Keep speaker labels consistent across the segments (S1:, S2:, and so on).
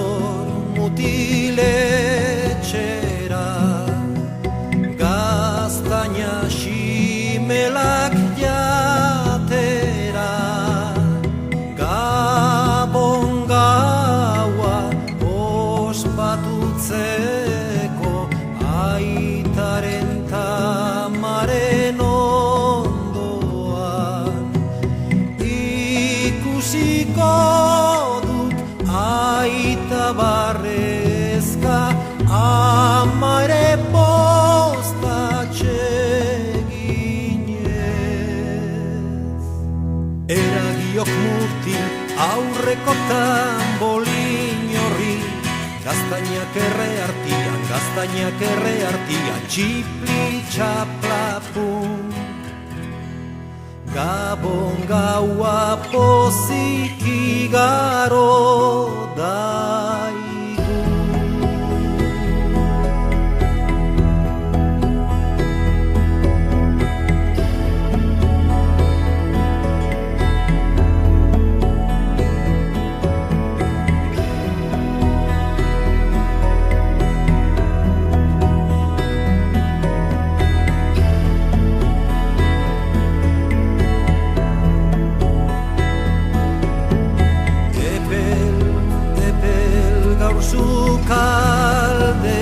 S1: dator mutiletxera, gaztaina ximelak jatera, Gabon gaua ospatutzeko, aitaren tamaren ondoan. Ikusiko dut aita barrezka, ama ere postatxeginez. Eragiok murtin aurreko tambolin horri, gaztainak erre artian, txipli txaplapun. Gabon gaua pozik igaro daigu.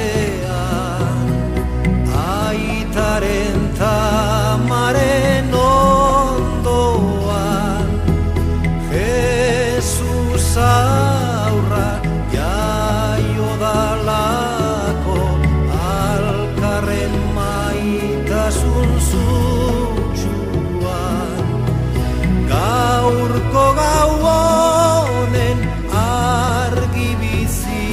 S1: Sukaldean, aitaren tamaren ondoan, Jesus aurra jaio dalako, alkarren maitasun zutsuan. Gaurko gau honen argi bizi